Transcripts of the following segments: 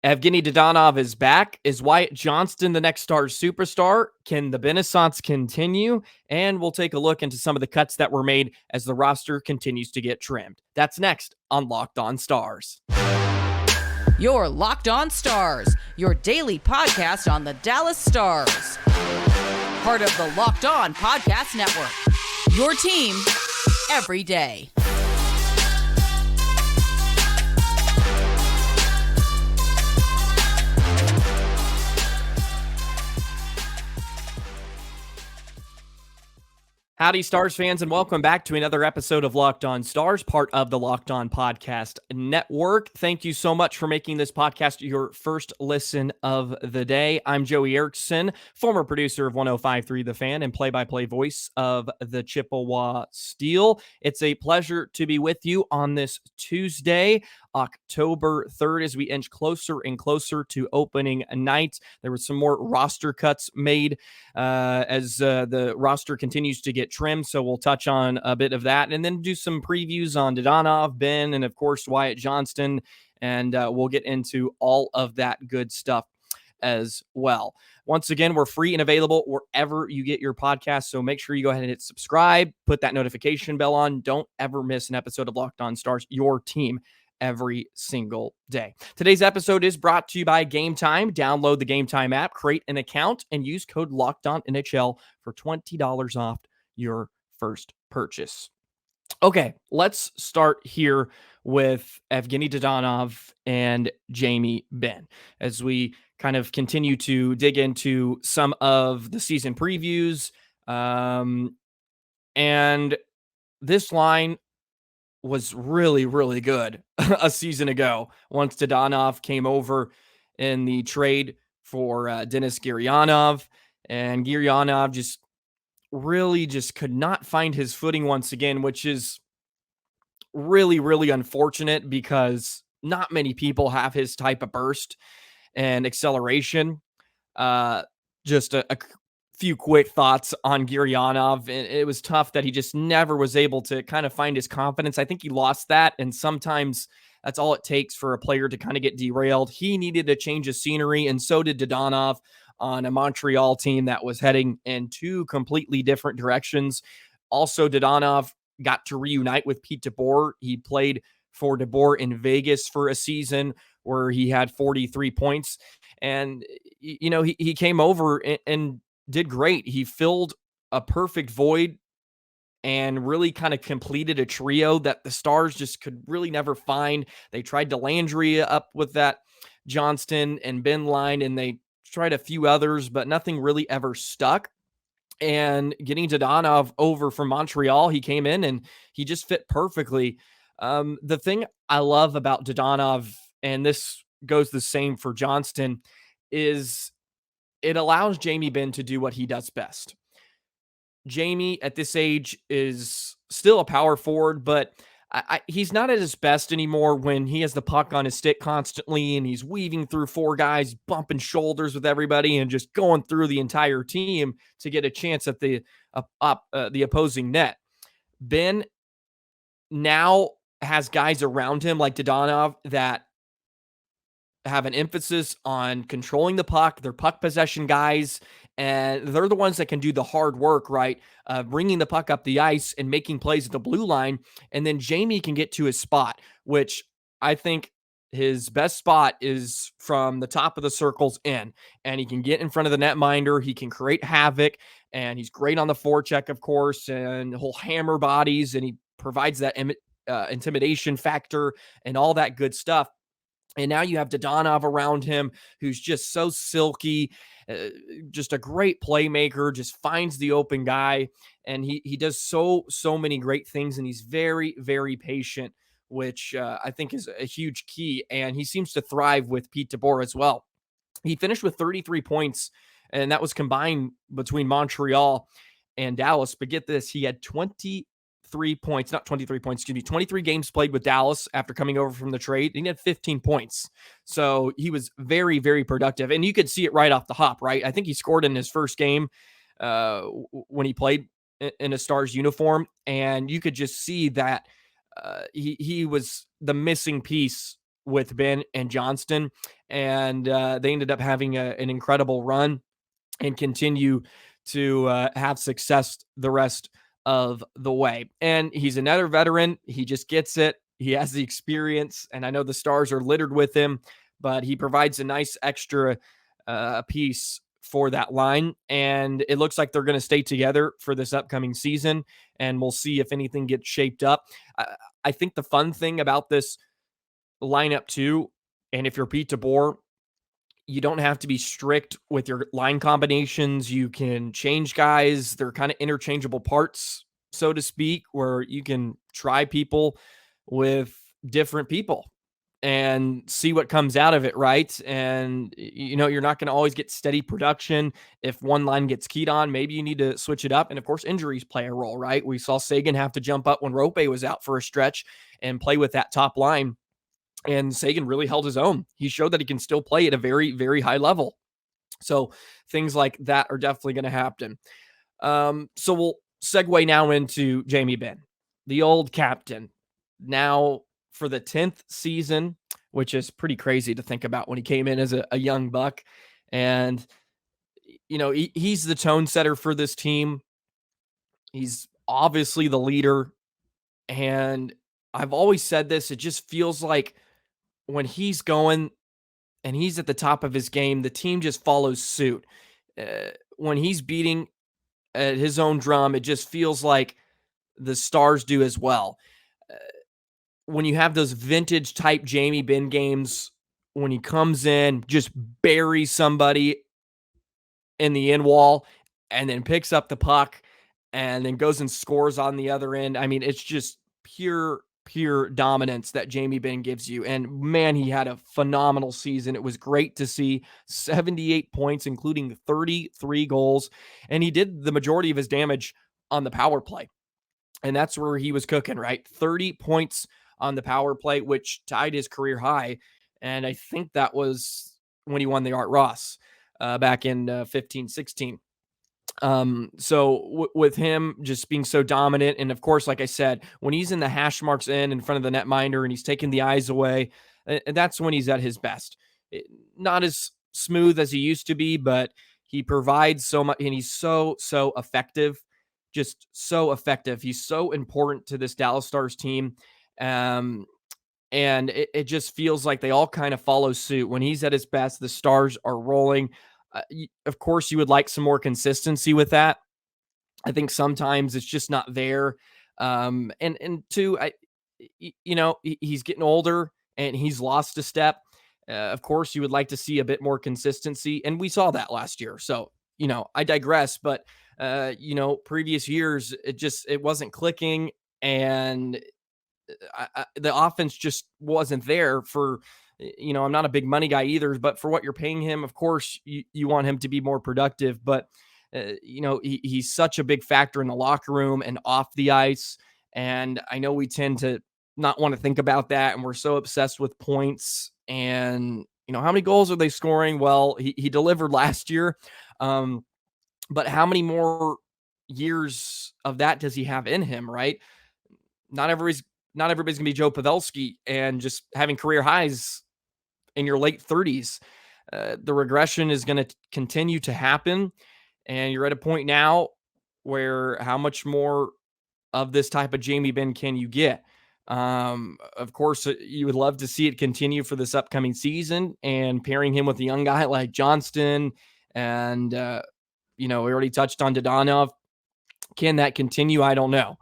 Evgenii Dadonov is back. Is Wyatt Johnston the next Stars superstar? Can the Renaissance continue? And we'll take a look into some of the cuts that were made as the roster continues to get trimmed. That's next on Locked On Stars. Your Locked On Stars, your daily podcast on the Dallas Stars. Part of the Locked On Podcast Network. Your team every day. Howdy, Stars fans, and welcome back to another episode of Locked On Stars, part of the Locked On Podcast Network. Thank you so much for making this podcast your first listen of the day. I'm Joey Erickson, former producer of 105.3 The Fan and play-by-play voice of the Chippewa Steel. It's a pleasure to be with you on this Tuesday, October 3rd, as we inch closer and closer to opening night. There were some more roster cuts made as the roster continues to get trimmed, so we'll touch on a bit of that and then do some previews on Dadonov, Benn, and of course Wyatt Johnston, and we'll get into all of that good stuff as well. Once again, we're free and available wherever you get your podcast, so make sure you go ahead and hit subscribe, put that notification bell on. Don't ever miss an episode of Locked On Stars, your team every single day. Today's episode is brought to you by Game Time. Download the Game Time app, create an account, and use code LOCKEDONNHL for $20 off your first purchase. Okay, let's start here with Evgenii Dadonov and Jamie Benn as we kind of continue to dig into some of the season previews. And this line was really, really good a season ago once Dadonov came over in the trade for Denis Gurianov, and Gurianov just could not find his footing once again, which is really, really unfortunate because not many people have his type of burst and acceleration. Just a few quick thoughts on Gurianov. It was tough that he just never was able to kind of find his confidence. I think he lost that, and sometimes that's all it takes for a player to kind of get derailed. He needed a change of scenery, and so did Dadonov on a Montreal team that was heading in two completely different directions. Also, Dadonov got to reunite with Pete DeBoer. He played for DeBoer in Vegas for a season where he had 43 points. And, you know, he came over and did great. He filled a perfect void and really kind of completed a trio that the Stars just could really never find. They tried to Landry up with that Johnston and Benn line, and they tried a few others, but nothing really ever stuck. And getting Dadonov over from Montreal, he came in and he just fit perfectly. The thing I love about Dadonov, and this goes the same for Johnston, is it allows Jamie Benn to do what he does best. Jamie at this age is still a power forward, but he's not at his best anymore when he has the puck on his stick constantly and he's weaving through four guys, bumping shoulders with everybody and just going through the entire team to get a chance at the opposing net. Benn now has guys around him like Dadonov that have an emphasis on controlling the puck. They're puck possession guys, and they're the ones that can do the hard work, right? Bringing the puck up the ice and making plays at the blue line. And then Jamie can get to his spot, which I think his best spot is from the top of the circles in, and he can get in front of the netminder. He can create havoc, and he's great on the forecheck, of course, and he'll hammer bodies, and he provides that intimidation factor and all that good stuff. And now you have Dadonov around him, who's just so silky, just a great playmaker, just finds the open guy. And he does so many great things. And he's very, very patient, which I think is a huge key. And he seems to thrive with Pete DeBoer as well. He finished with 33 points, and that was combined between Montreal and Dallas. But get this, he had 23 games played with Dallas after coming over from the trade. He had 15 points. So he was very, very productive. And you could see it right off the hop, right? I think he scored in his first game when he played in a Stars uniform. And you could just see that he was the missing piece with Benn and Johnston, and they ended up having an incredible run and continue to have success the rest of the way. And he's another veteran. He just gets it. He has the experience, and I know the Stars are littered with him, but he provides a nice extra piece for that line. And it looks like they're going to stay together for this upcoming season, and we'll see if anything gets shaped up. I think the fun thing about this lineup too, and if you're Pete DeBoer, you don't have to be strict with your line combinations. You can change guys. They're kind of interchangeable parts, so to speak, where you can try people with different people and see what comes out of it, right? And, you're not going to always get steady production. If one line gets keyed on, maybe you need to switch it up. And of course, injuries play a role, right? We saw Sagan have to jump up when Rope was out for a stretch and play with that top line. And Sagan really held his own. He showed that he can still play at a very, very high level. So things like that are definitely going to happen. So we'll segue now into Jamie Benn, the old captain. Now for the 10th season, which is pretty crazy to think about when he came in as a young buck. And, he's the tone setter for this team. He's obviously the leader. And I've always said this, it just feels like when he's going and he's at the top of his game, the team just follows suit. When he's beating at his own drum, it just feels like the Stars do as well. When you have those vintage type Jamie Benn games, when he comes in, just buries somebody in the end wall and then picks up the puck and then goes and scores on the other end. I mean, it's just pure dominance that Jamie Benn gives you. And man, he had a phenomenal season. It was great to see 78 points, including 33 goals. And he did the majority of his damage on the power play. And that's where he was cooking, right? 30 points on the power play, which tied his career high. And I think that was when he won the Art Ross back in 15-16. With him just being so dominant, and of course, like I said, when he's in the hash marks in front of the netminder and he's taking the eyes away, that's when he's at his best. Not as smooth as he used to be, but he provides so much, and he's so effective, just so effective. He's so important to this Dallas Stars team. And it just feels like they all kind of follow suit. When he's at his best, the Stars are rolling. Of course, you would like some more consistency with that. I think sometimes it's just not there. And two, he's getting older and he's lost a step. Of course, you would like to see a bit more consistency, and we saw that last year. So, I digress, but previous years, it wasn't clicking, and the offense just wasn't there for. I'm not a big money guy either, but for what you're paying him, of course, you want him to be more productive. But, he's such a big factor in the locker room and off the ice. And I know we tend to not want to think about that. And we're so obsessed with points and, how many goals are they scoring? Well, he delivered last year. But how many more years of that does he have in him, right? Not everybody's going to be Joe Pavelski and just having career highs in your late 30s. The regression is going to continue to happen. And you're at a point now where how much more of this type of Jamie Benn can you get? Of course, you would love to see it continue for this upcoming season, and pairing him with a young guy like Johnston. And, we already touched on Dadonov. Can that continue? I don't know.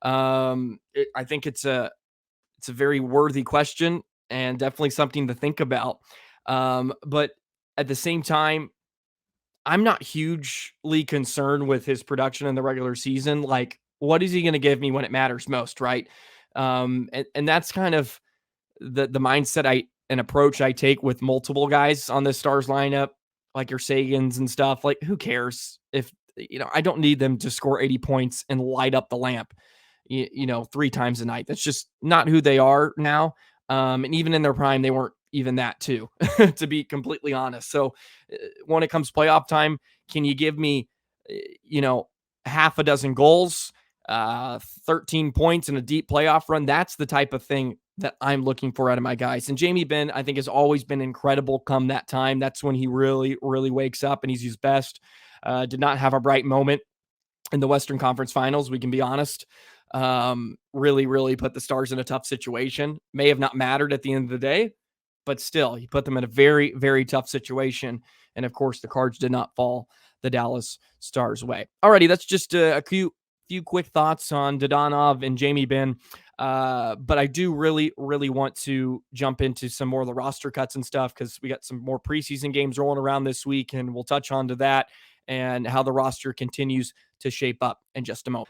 I think it's a very worthy question and definitely something to think about. But at the same time, I'm not hugely concerned with his production in the regular season. Like, what is he going to give me when it matters most, right? And that's kind of the mindset and approach I take with multiple guys on the Stars lineup, like your Sagans and stuff. Like, who cares if, I don't need them to score 80 points and light up the lamp, 3 times a night. That's just not who they are now. And even in their prime, they weren't even that too, to be completely honest. So when it comes playoff time, can you give me, half a dozen goals, 13 points in a deep playoff run? That's the type of thing that I'm looking for out of my guys. And Jamie Benn, I think, has always been incredible come that time. That's when he really, really wakes up and he's his best. Did not have a bright moment in the Western Conference Finals, we can be honest. Really, really put the Stars in a tough situation. May have not mattered at the end of the day, but still, he put them in a very, very tough situation. And of course, the cards did not fall the Dallas Stars' way. Alrighty, that's just a few quick thoughts on Dadonov and Jamie Benn. But I do really, really want to jump into some more of the roster cuts and stuff because we got some more preseason games rolling around this week, and we'll touch on to that and how the roster continues to shape up in just a moment.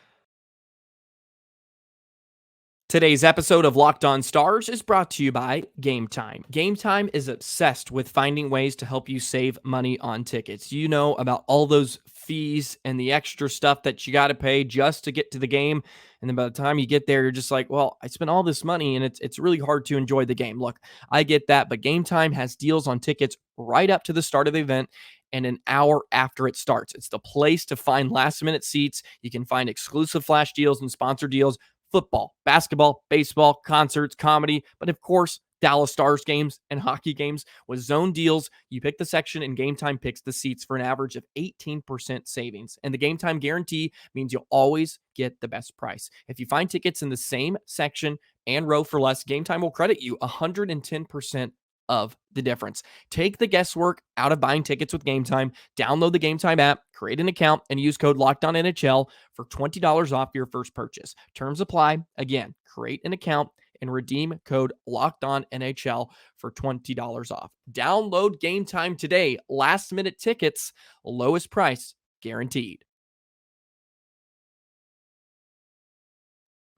Today's episode of Locked On Stars is brought to you by Game Time. Game Time is obsessed with finding ways to help you save money on tickets. You know about all those fees and the extra stuff that you got to pay just to get to the game. And then by the time you get there, you're just like, well, I spent all this money and it's really hard to enjoy the game. Look, I get that, but Game Time has deals on tickets right up to the start of the event and an hour after it starts. It's the place to find last minute seats. You can find exclusive flash deals and sponsor deals, football, basketball, baseball, concerts, comedy, but of course, Dallas Stars games and hockey games with zone deals. You pick the section and Game Time picks the seats for an average of 18% savings. And the Game Time guarantee means you'll always get the best price. If you find tickets in the same section and row for less, Game Time will credit you 110% of the difference. Take the guesswork out of buying tickets with Game Time. Download the Game Time app, create an account, and use code LOCKEDONNHL for $20 off your first purchase. Terms apply. Again, create an account and redeem code LOCKEDONNHL for $20 off. Download Game Time today. Last minute tickets, lowest price guaranteed.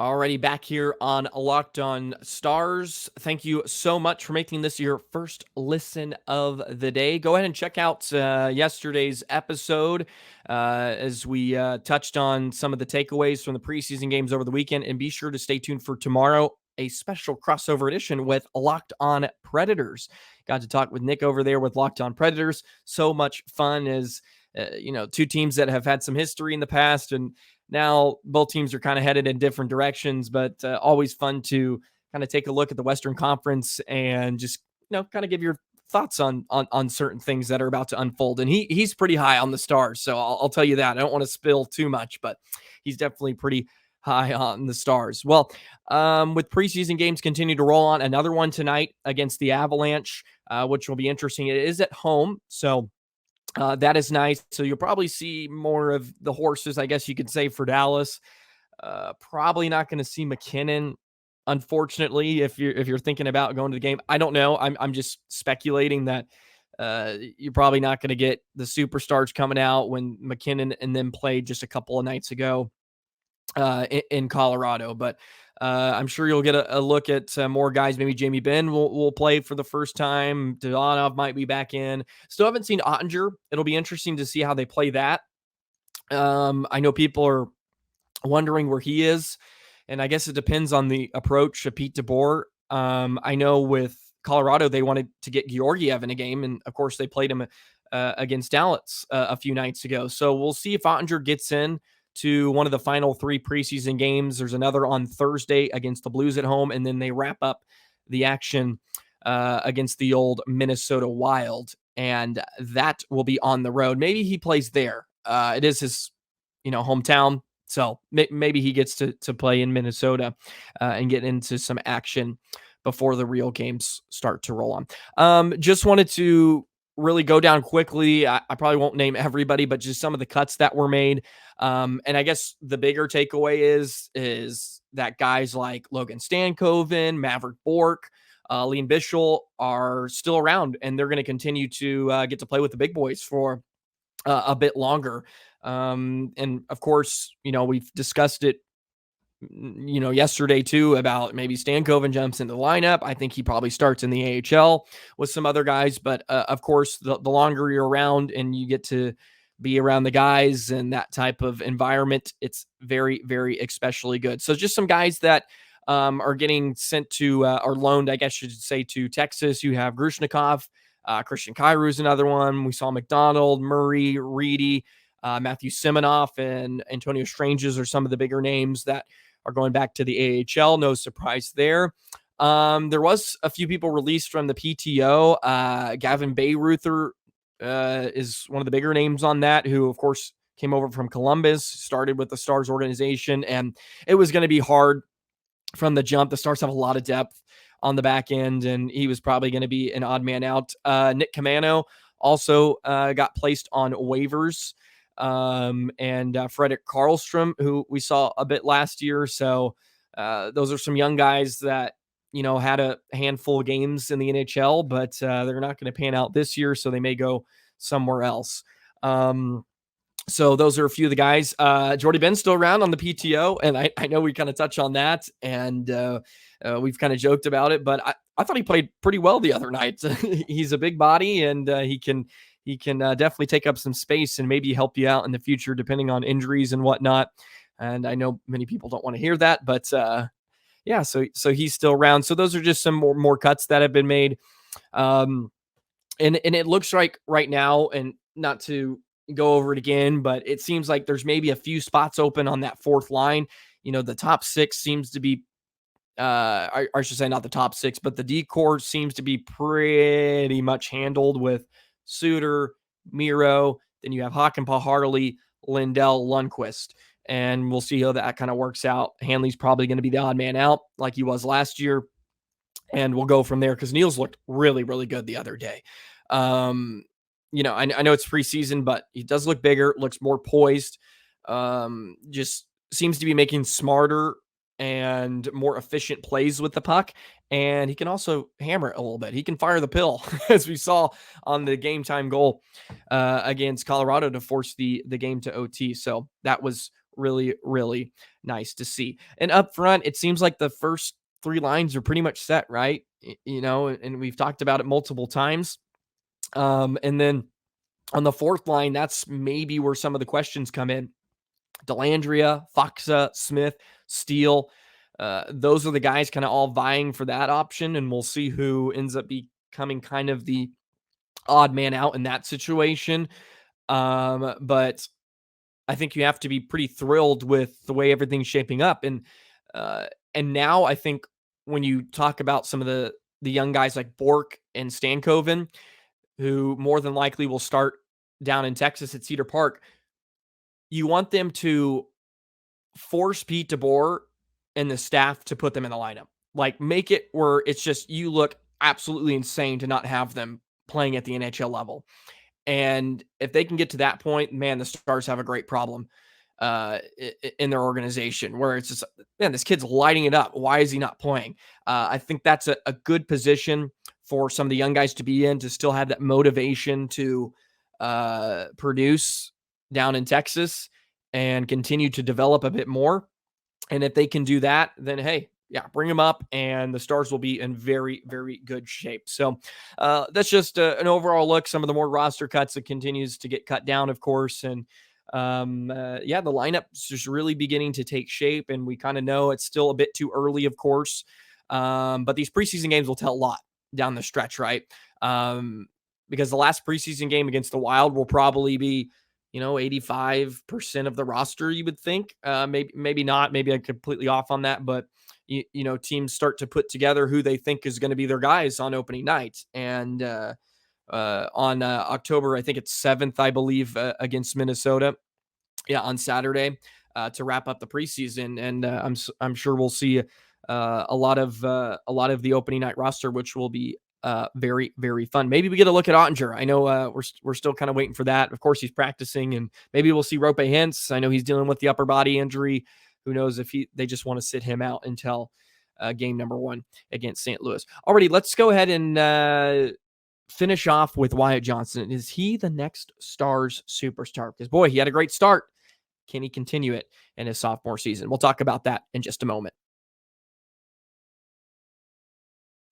Already back here on Locked On Stars. Thank you so much for making this your first listen of the day. Go ahead and check out yesterday's episode as we touched on some of the takeaways from the preseason games over the weekend. And be sure to stay tuned for tomorrow, a special crossover edition with Locked On Predators. Got to talk with Nick over there with Locked On Predators. So much fun as, two teams that have had some history in the past, and now both teams are kind of headed in different directions, but always fun to kind of take a look at the Western Conference and just, kind of give your thoughts on certain things that are about to unfold. And he's pretty high on the Stars, so I'll tell you that. I don't want to spill too much, but he's definitely pretty high on the Stars. Well, with preseason games continue to roll on, another one tonight against the Avalanche, which will be interesting. It is at home, so that is nice. So you'll probably see more of the horses, I guess you could say, for Dallas. Probably not going to see McKinnon, unfortunately, if you're thinking about going to the game. I don't know. I'm just speculating that you're probably not going to get the superstars coming out when McKinnon and them played just a couple of nights ago in Colorado. But I'm sure you'll get a look at more guys. Maybe Jamie Benn will play for the first time. Dadonov might be back in. Still haven't seen Ottinger. It'll be interesting to see how they play that. I know people are wondering where he is, and I guess it depends on the approach of Pete DeBoer. I know with Colorado, they wanted to get Georgiev in a game, and of course they played him against Dallas a few nights ago. So we'll see if Ottinger gets in to one of the final 3 preseason games. There's another on Thursday against the Blues at home, and then they wrap up the action against the old Minnesota Wild, and that will be on the road. Maybe he plays there. It is his, hometown, so maybe he gets to play in Minnesota and get into some action before the real games start to roll on. Just wanted to really go down quickly. I probably won't name everybody, but just some of the cuts that were made. And I guess the bigger takeaway is that guys like Logan Stankoven, Maverick Bork, Liam Bichel are still around, and they're going to continue to get to play with the big boys for a bit longer. And of course, we've discussed it, yesterday too, about maybe Stankoven jumps into the lineup. I think he probably starts in the AHL with some other guys, but of course, the longer you're around and you get to be around the guys and that type of environment, it's very, very especially good. So just some guys that are getting sent to or loaned, I guess you should say, to Texas. You have Grushnikov, Christian Kyrou is another one. We saw McDonald, Murray, Reedy, Matthew Simonoff, and Antonio Stranges are some of the bigger names that are going back to the AHL. No surprise there. There was a few people released from the PTO. Gavin Bayreuther is one of the bigger names on that, who, of course, came over from Columbus, started with the Stars organization, and it was going to be hard from the jump. The Stars have a lot of depth on the back end, and he was probably going to be an odd man out. Nick Camano also got placed on waivers, and Fredrik Karlstrom, who we saw a bit last year. So those are some young guys that, had a handful of games in the NHL, but they're not going to pan out this year, so they may go somewhere else. So those are a few of the guys. Jordy Benn's still around on the PTO, and I know we kind of touch on that, and we've kind of joked about it, but I thought he played pretty well the other night. He's a big body, and he can definitely take up some space and maybe help you out in the future, depending on injuries and whatnot. And I know many people don't want to hear that, but yeah, so he's still around. So those are just some more cuts that have been made. And it looks like right now, and not to go over it again, but it seems like there's maybe a few spots open on that fourth line. The top six seems to be, I should say not the top six, but the D core seems to be pretty much handled with Suter, Miro. Then you have Hakanpää, Harley, Lindell, Lundqvist. And we'll see how that kind of works out. Hanley's probably going to be the odd man out like he was last year. And we'll go from there, because Niels looked really, really good the other day. I know it's preseason, but he does look bigger, looks more poised, just seems to be making smarter and more efficient plays with the puck. And he can also hammer it a little bit. He can fire the pill, as we saw on the game time goal against Colorado to force the game to OT. So that was really, really nice to see. And up front, it seems like the first three lines are pretty much set, right? And we've talked about it multiple times. And then on the fourth line, that's maybe where some of the questions come in. Dellandrea, Faksa, Smith, Steele. Those are the guys kind of all vying for that option, and we'll see who ends up becoming kind of the odd man out in that situation. But I think you have to be pretty thrilled with the way everything's shaping up. And now I think when you talk about some of the young guys like Bork and Stankoven, who more than likely will start down in Texas at Cedar Park, you want them to force Pete DeBoer and the staff to put them in the lineup. Like, make it where it's just, you look absolutely insane to not have them playing at the NHL level. And if they can get to that point, man, the Stars have a great problem in their organization, where it's just, man, this kid's lighting it up. Why is he not playing? I think that's a good position for some of the young guys to be in, to still have that motivation to produce down in Texas and continue to develop a bit more. And if they can do that, then hey, yeah, bring them up, and the Stars will be in very, very good shape. So that's just an overall look. Some of the more roster cuts that continues to get cut down, of course. And the lineup's just really beginning to take shape, and we kind of know it's still a bit too early, of course. But these preseason games will tell a lot down the stretch, right? Because the last preseason game against the Wild will probably be, 85% of the roster, you would think. Maybe not. Maybe I'm completely off on that, but teams start to put together who they think is going to be their guys on opening night. And on October, I think it's 7th, I believe, against Minnesota. Yeah, on Saturday to wrap up the preseason. And I'm sure we'll see a lot of the opening night roster, which will be very, very fun. Maybe we get a look at Ottinger. I know we're still kind of waiting for that. Of course, he's practicing, and maybe we'll see Rope Hintz. I know he's dealing with the upper body injury. Who knows if they just want to sit him out until game number 1 against St. Louis. Alrighty, let's go ahead and finish off with Wyatt Johnston. Is he the next Stars superstar? Because boy, he had a great start. Can he continue it in his sophomore season? We'll talk about that in just a moment.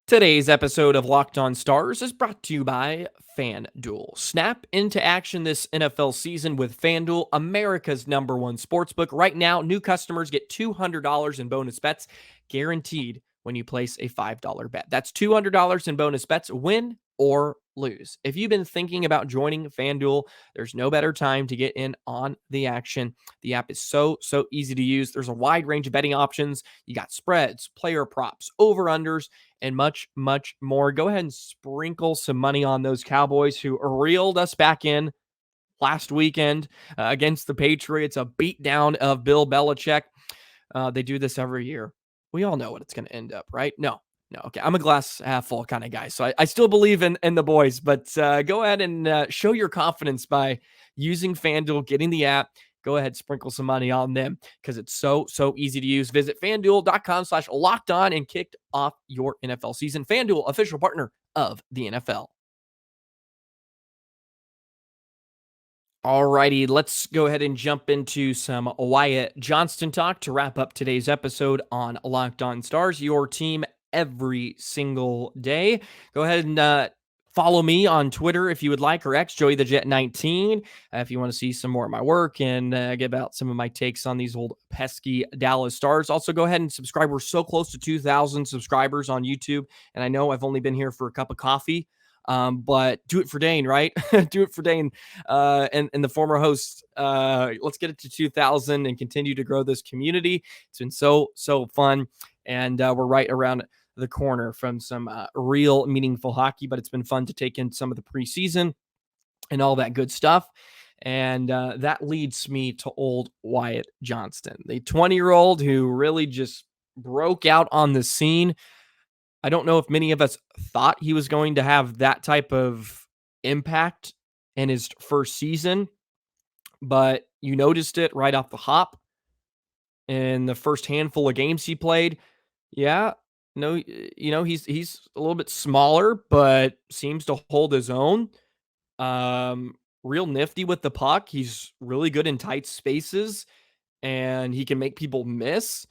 Today's episode of Locked On Stars is brought to you by FanDuel. Snap into action this NFL season with FanDuel, America's #1 sportsbook. Right now, new customers get $200 in bonus bets guaranteed when you place a $5 bet. That's $200 in bonus bets, win or lose. If you've been thinking about joining FanDuel, there's no better time to get in on the action. The app is so easy to use. There's a wide range of betting options. You got spreads, player props, over-unders, and much more. Go ahead and sprinkle some money on those Cowboys who reeled us back in last weekend against the Patriots, a beatdown of Bill Belichick. They do this every year. We all know what it's going to end up, right? No. Okay. I'm a glass half full kind of guy. So I still believe in the boys, but go ahead and show your confidence by using FanDuel, getting the app. Go ahead, sprinkle some money on them because it's so easy to use. Visit FanDuel.com/lockedon and kick off your NFL season. FanDuel, official partner of the NFL. Alrighty, let's go ahead and jump into some Wyatt Johnston talk to wrap up today's episode on Locked On Stars, your team every single day. Go ahead and follow me on Twitter if you would like, or X, JoeyTheJet19, if you want to see some more of my work and get about some of my takes on these old pesky Dallas Stars. Also, go ahead and subscribe. We're so close to 2,000 subscribers on YouTube, and I know I've only been here for a cup of coffee. But do it for Dane, right? Do it for Dane and the former host. Let's get it to 2,000 and continue to grow this community. It's been so fun, and we're right around the corner from some real meaningful hockey, but it's been fun to take in some of the preseason and all that good stuff. And that leads me to old Wyatt Johnston, the 20-year-old who really just broke out on the scene. I don't know if many of us thought he was going to have that type of impact in his first season, but you noticed it right off the hop in the first handful of games he played. Yeah, no, he's a little bit smaller, but seems to hold his own. Real nifty with the puck. He's really good in tight spaces, and he can make people miss.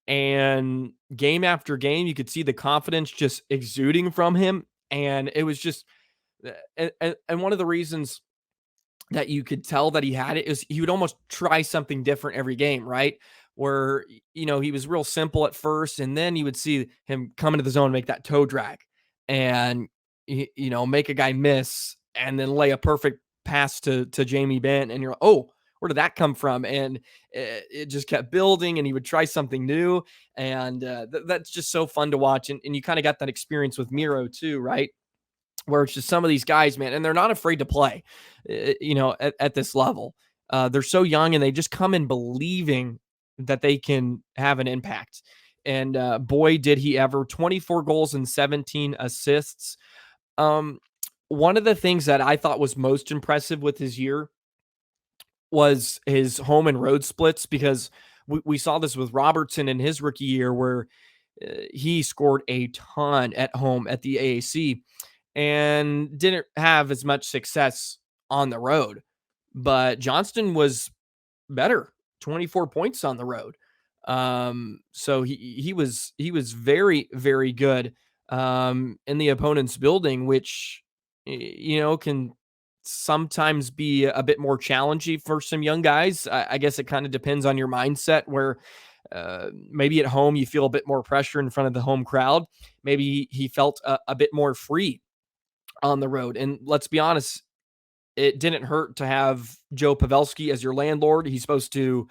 And game after game, you could see the confidence just exuding from him. And it was just, and one of the reasons that you could tell that he had it is he would almost try something different every game, right? Where, he was real simple at first, and then you would see him come into the zone, make that toe drag and, make a guy miss and then lay a perfect pass to Jamie Benn. And you're like, oh, where did that come from? And it just kept building, and he would try something new. And that's just so fun to watch. And you kind of got that experience with Miro too, right? Where it's just some of these guys, man, and they're not afraid to play, at this level. They're so young, and they just come in believing that they can have an impact. And boy, did he ever. 24 goals and 17 assists. One of the things that I thought was most impressive with his year was his home and road splits, because we saw this with Robertson in his rookie year where he scored a ton at home at the AAC and didn't have as much success on the road. But Johnston was better, 24 points on the road. So he was very, very good in the opponent's building, which, can sometimes be a bit more challenging for some young guys. I guess it kind of depends on your mindset, where maybe at home you feel a bit more pressure in front of the home crowd. Maybe he felt a bit more free on the road. And let's be honest, it didn't hurt to have Joe Pavelski as your landlord. He's supposed to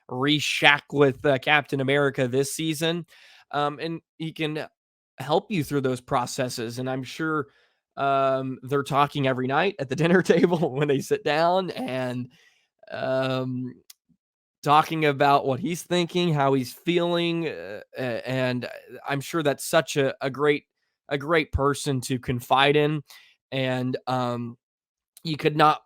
re-shack with Captain America this season. And he can help you through those processes. And I'm sure they're talking every night at the dinner table when they sit down, and talking about what he's thinking, how he's feeling. And I'm sure that's such a great person to confide in. And you could not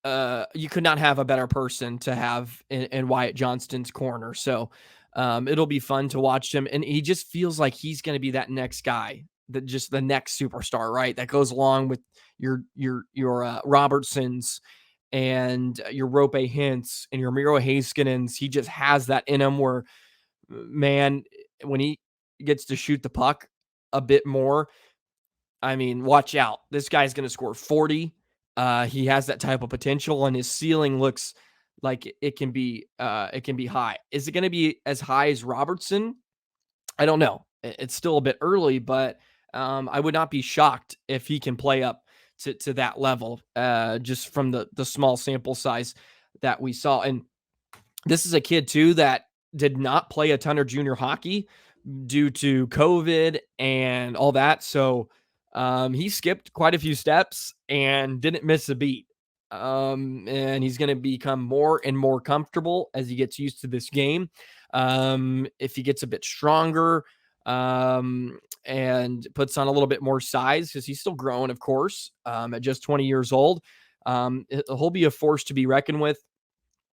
have a better person to have in Wyatt Johnston's corner. So it'll be fun to watch him. And he just feels like he's going to be that next guy, that just the next superstar, right? That goes along with your Robertsons and your Rope Hintz and your Miro Haskinens. He just has that in him where, man, when he gets to shoot the puck a bit more, I mean, watch out. This guy's going to score 40. He has that type of potential, and his ceiling looks like it can be high. Is it going to be as high as Robertson? I don't know. It's still a bit early, but I would not be shocked if he can play up to that level, just from the small sample size that we saw. And this is a kid too that did not play a ton of junior hockey due to COVID and all that. So he skipped quite a few steps and didn't miss a beat. And he's going to become more and more comfortable as he gets used to this game. If he gets a bit stronger, and puts on a little bit more size, because he's still growing, of course, at just 20 years old, he'll be a force to be reckoned with.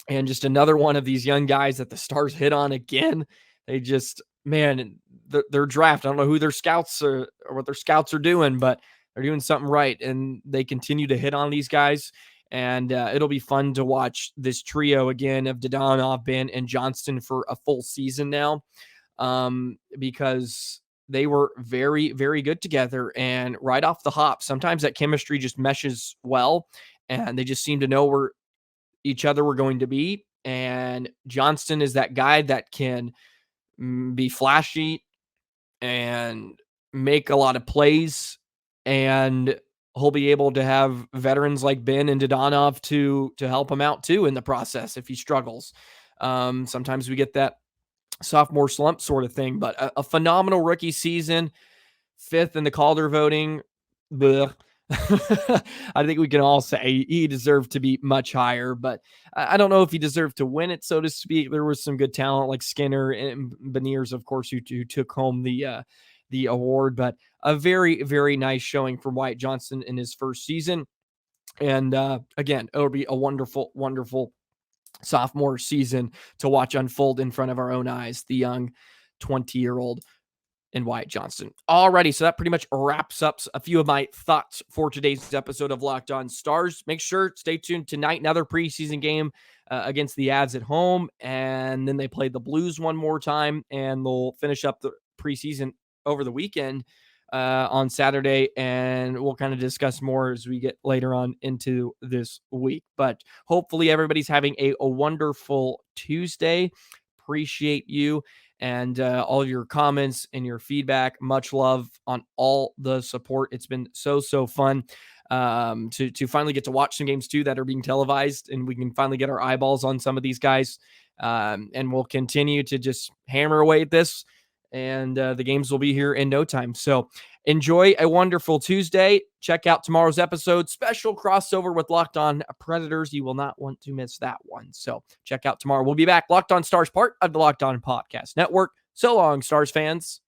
And just another one of these young guys that the Stars hit on again. They just, man, their draft, I don't know who their scouts are or what their scouts are doing, but they're doing something right. And they continue to hit on these guys. And it'll be fun to watch this trio again of Dadonov, Benn, and Johnston for a full season now, because they were very, very good together. And right off the hop, sometimes that chemistry just meshes well, and they just seem to know where each other were going to be. And Johnston is that guy that can be flashy and make a lot of plays, and he'll be able to have veterans like Benn and Dadonov to help him out too in the process if he struggles. Sometimes we get that sophomore slump sort of thing, but a phenomenal rookie season, 5th in the Calder voting. Blech. I think we can all say he deserved to be much higher, but I don't know if he deserved to win it, so to speak. There was some good talent like Skinner and Beniers, of course, who took home the award, but a very, very nice showing from Wyatt Johnston in his first season. And again, it'll be a wonderful, wonderful sophomore season to watch unfold in front of our own eyes. The young 20-year-old and Wyatt Johnston. Alrighty, so that pretty much wraps up a few of my thoughts for today's episode of Locked On Stars. Make sure stay tuned tonight, another preseason game against the Avs at home, and then they play the Blues one more time, and they'll finish up the preseason over the weekend on Saturday, and we'll kind of discuss more as we get later on into this week. But hopefully everybody's having a wonderful Tuesday. Appreciate you and all your comments and your feedback. Much love on all the support. It's been so fun to finally get to watch some games too that are being televised, and we can finally get our eyeballs on some of these guys. And we'll continue to just hammer away at this, and the games will be here in no time. So enjoy a wonderful Tuesday. Check out tomorrow's episode, special crossover with Locked On Predators. You will not want to miss that one. So check out tomorrow. We'll be back. Locked On Stars, part of the Locked On Podcast Network. So long, Stars fans.